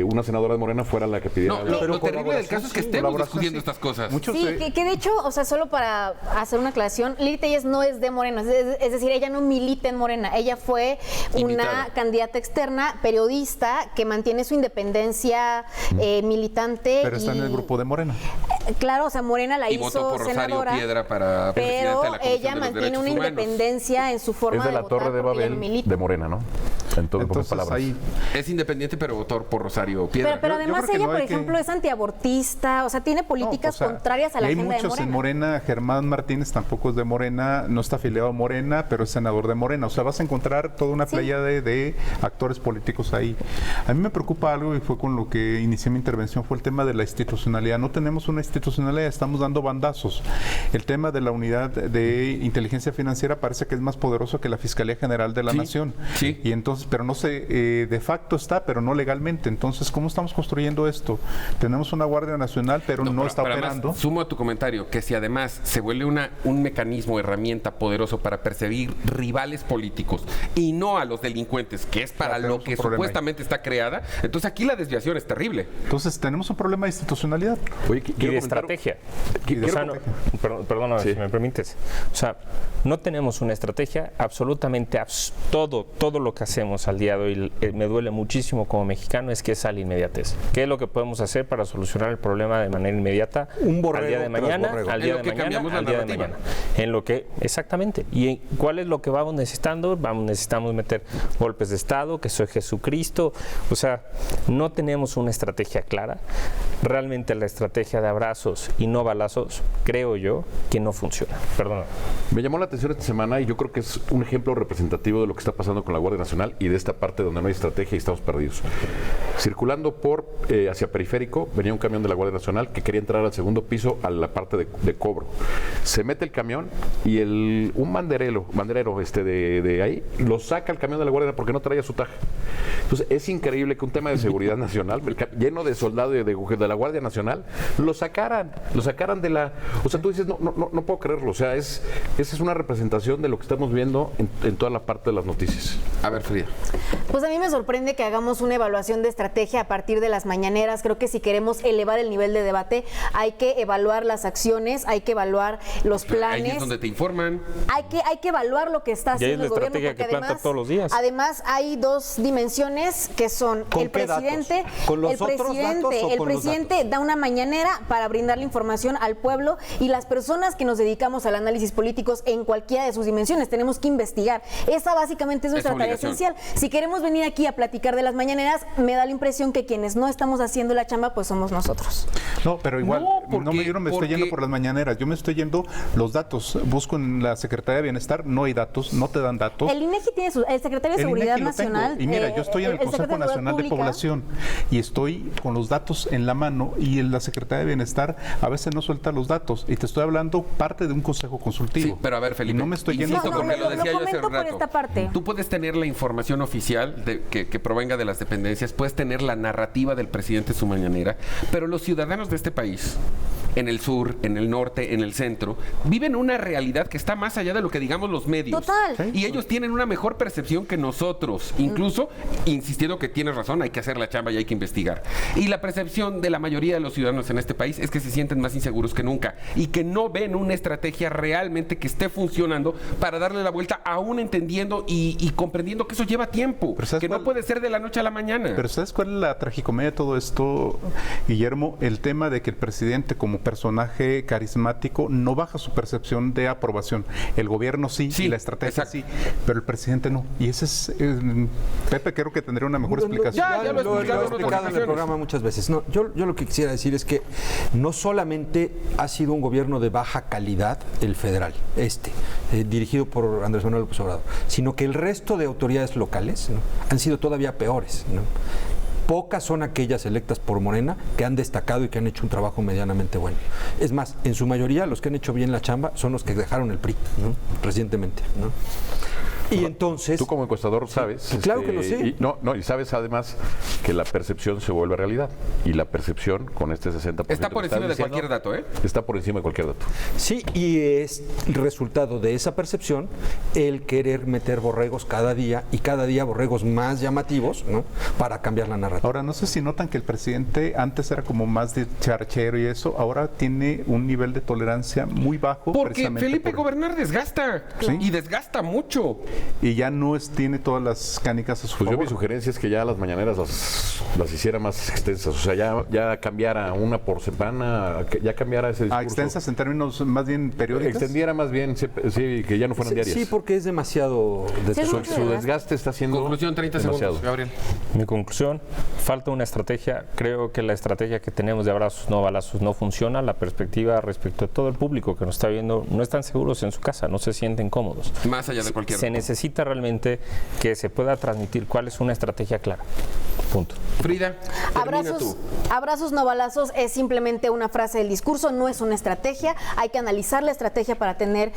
una senadora de Morena fuera la que pidiera... No, lo terrible del caso es que estemos discutiendo estas cosas. Que de hecho, o sea, solo para hacer una aclaración, Lili Telles no es de Morena, es decir, ella no milita en Morena, ella fue una candidata externa, periodista, que mantiene su independencia militante. Pero está en el grupo de Morena. Claro, o sea, Morena la hizo votó por Rosario senadora, Piedra para pero de la ella mantiene una independencia en su forma de la votar Torre de porque ella Babel no milita. de Morena, ¿no? Entonces ahí es independiente, pero votó por Rosario Piedra. Pero Yo además creo que ella, no por hay que- ejemplo, es antiabortista, o sea, tiene políticas contrarias a la hay agenda de muchos Morena. en Morena. Germán Martínez tampoco es de Morena, no está afiliado a Morena, pero es senador de Morena. O sea, vas a encontrar toda una playa de actores políticos ahí. A mí me preocupa algo, y fue con lo que inicié mi intervención, fue el tema de la institucionalidad. No tenemos una institucionalidad, estamos dando bandazos. El tema de la unidad de inteligencia financiera parece que es más poderoso que la Fiscalía General de la Nación. Sí. Y entonces pero no sé, de facto está, pero no legalmente. Entonces, ¿cómo estamos construyendo esto? Tenemos una Guardia Nacional, pero no está operando. Además, sumo a tu comentario que si además se vuelve un mecanismo, herramienta poderoso para perseguir rivales políticos y no a los delincuentes, que es para lo que supuestamente está creada, entonces aquí la desviación es terrible. Entonces, tenemos un problema de institucionalidad. Oye, Y de estrategia. O sea, perdóname si me permites. O sea, no tenemos una estrategia. Absolutamente todo lo que hacemos al día de hoy, me duele muchísimo como mexicano, es que es a la inmediatez. ¿Qué es lo que podemos hacer para solucionar el problema de manera inmediata? Un borrego al día de mañana, borrego. al día En de lo que mañana, cambiamos la al día de narrativa. mañana. En lo que, exactamente. ¿Y cuál es lo que vamos necesitando? Necesitamos meter golpes de Estado, que soy Jesucristo. O sea, no tenemos una estrategia clara. Realmente la estrategia de abrazos y no balazos, creo yo, que no funciona. Perdón. Me llamó la atención esta semana y yo creo que es un ejemplo representativo de lo que está pasando con la Guardia Nacional y de esta parte donde no hay estrategia y estamos perdidos. Circulando hacia Periférico, venía un camión de la Guardia Nacional que quería entrar al segundo piso a la parte de cobro. Se mete el camión y un banderero de ahí lo saca el camión de la Guardia porque no traía su taja. Entonces es increíble que un tema de seguridad nacional, lleno de soldados de la Guardia Nacional, lo sacaran de la... O sea, tú dices, no puedo creerlo. O sea, esa es una representación de lo que estamos viendo en toda la parte de las noticias. A ver, Frida. Pues a mí me sorprende que hagamos una evaluación de estrategia a partir de las mañaneras. Creo que si queremos elevar el nivel de debate, hay que evaluar las acciones, hay que evaluar los planes. Ahí es donde te informan. Hay que evaluar lo que está Y ahí haciendo es el la gobierno. estrategia que Porque planta todos los días. Además, hay dos dimensiones que son ¿Con el qué presidente. datos? ¿Con los otros datos o El con los presidente datos? da una mañanera para brindar la información al pueblo y las personas que nos dedicamos al análisis políticos en cualquiera de sus dimensiones tenemos que investigar. Esa básicamente es nuestra tarea esencial. Si queremos venir aquí a platicar de las mañaneras, me da la impresión que quienes no estamos haciendo la chamba, pues somos nosotros. No, pero igual, yo no me estoy yendo porque- por las mañaneras, yo me estoy yendo los datos. Busco en la Secretaría de Bienestar, no hay datos, no te dan datos. El INEGI tiene el secretario de El Seguridad INEGI lo tengo. Nacional. Y mira, yo estoy en el Consejo secretario de Nacional de Seguridad Pública. Población y estoy con los datos en la mano y en la Secretaría de Bienestar a veces no suelta los datos. Y te estoy hablando parte de un consejo consultivo. Sí, pero a ver, Felipe. Y no me estoy yendo insisto, No, porque lo lo decía yo hace comento un por rato. esta parte. Tú puedes tener la información oficial que provenga de las dependencias, puedes tener la narrativa del presidente en su mañanera, pero los ciudadanos de este país, en el sur, en el norte, en el centro, viven una realidad que está más allá de lo que digamos los medios. Total. Y ellos tienen una mejor percepción que nosotros. Incluso, insistiendo que tienes razón, hay que hacer la chamba y hay que investigar. Y la percepción de la mayoría de los ciudadanos en este país es que se sienten más inseguros que nunca y que no ven una estrategia realmente que esté funcionando para darle la vuelta, aún entendiendo y comprendiendo que eso lleva tiempo, Pero ¿sabes que no cuál? puede ser de la noche a la mañana. Pero ¿sabes cuál es la tragicomedia de todo esto, Guillermo? El tema de que el presidente como personaje carismático no baja su percepción de aprobación. El gobierno sí, Sí, y la estrategia exacto. sí, pero el presidente no. Y ese es... Pepe, creo que tendría una mejor explicación. Ya lo he explicado he en otras explicado en el ocasiones. programa muchas veces. No, yo lo que quisiera decir es que no solamente ha sido un gobierno de baja calidad el federal, dirigido por Andrés Manuel López Obrador, sino que el resto de autoridades locales, ¿no?, han sido todavía peores, ¿no? Pocas son aquellas electas por Morena que han destacado y que han hecho un trabajo medianamente bueno. Es más, en su mayoría los que han hecho bien la chamba son los que dejaron el PRI, ¿no?, recientemente, ¿no? Y entonces... Tú como encuestador sabes. Claro que lo sé. Y sabes además que la percepción se vuelve realidad. Y la percepción con este 60%. Está por que encima de estás diciendo, cualquier dato, ¿eh? Está por encima de cualquier dato. Sí, y es resultado de esa percepción el querer meter borregos cada día y cada día borregos más llamativos, ¿no?, para cambiar la narrativa. Ahora, no sé si notan que el presidente antes era como más de charchero y eso, ahora tiene un nivel de tolerancia muy bajo. Porque precisamente Felipe por- gobernar desgasta. Sí. Y desgasta mucho. y ya no tiene todas las canicas a su Pues yo favor. mi sugerencia es que ya las mañaneras las hiciera más extensas. O sea, ya cambiara una por semana, que ya cambiara ese discurso. Extensas en términos más bien periódicos. Extendiera más bien, sí, que ya no fueran diarias. Sí, porque es demasiado... Sí, es Su, mucho su desgaste. desgaste está siendo Conclusión, 30 demasiado. segundos, Gabriel. Mi conclusión, falta una estrategia. Creo que la estrategia que tenemos de abrazos no balazos no funciona. La perspectiva respecto a todo el público que nos está viendo, no están seguros en su casa, no se sienten cómodos. Más allá de cualquier Se cosa. necesita realmente que se pueda transmitir cuál es una estrategia clara. Punto. Frida, termina Abrazos, tú. abrazos no balazos es simplemente una frase del discurso, no es una estrategia. Hay que analizar la estrategia para tener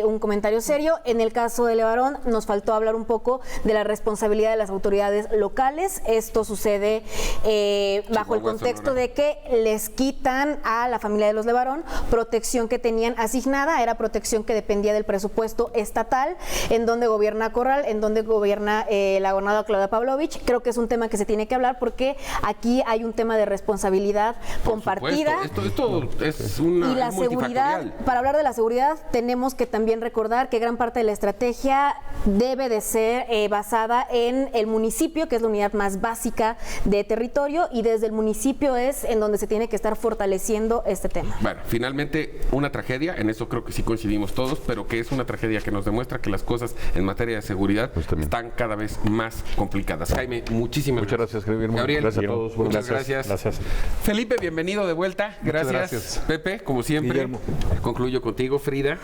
un comentario serio. En el caso de Levarón, nos faltó hablar un poco de la responsabilidad de las autoridades locales. Esto sucede bajo el contexto de que les quitan a la familia de los Levarón protección que tenían asignada, era protección que dependía del presupuesto estatal, en donde gobierna Corral, en donde gobierna la gobernadora Claudia Pavlovich. Creo que es un tema que se tiene que hablar porque aquí hay un tema de responsabilidad compartida. Esto es una Y la seguridad, para hablar de la seguridad, tenemos que también recordar que gran parte de la estrategia debe de ser basada en el municipio, que es la unidad más básica de territorio, y desde el municipio es en donde se tiene que estar fortaleciendo este tema. Bueno, finalmente una tragedia, en eso creo que sí coincidimos todos, pero que es una tragedia que nos demuestra que las cosas en materia de seguridad están cada vez más complicadas. Jaime, muchísimas gracias, Guillermo. Gabriel, gracias a todos. Muchas gracias. Felipe, bienvenido de vuelta. Gracias. Pepe, como siempre. Guillermo. Concluyo contigo, Frida.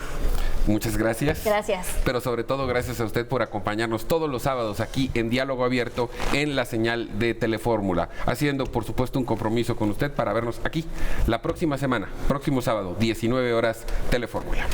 Muchas gracias. Gracias. Pero sobre todo gracias a usted por acompañarnos todos los sábados aquí en Diálogo Abierto en la señal de Telefórmula, haciendo por supuesto un compromiso con usted para vernos aquí la próxima semana, próximo sábado, 19 horas, Telefórmula.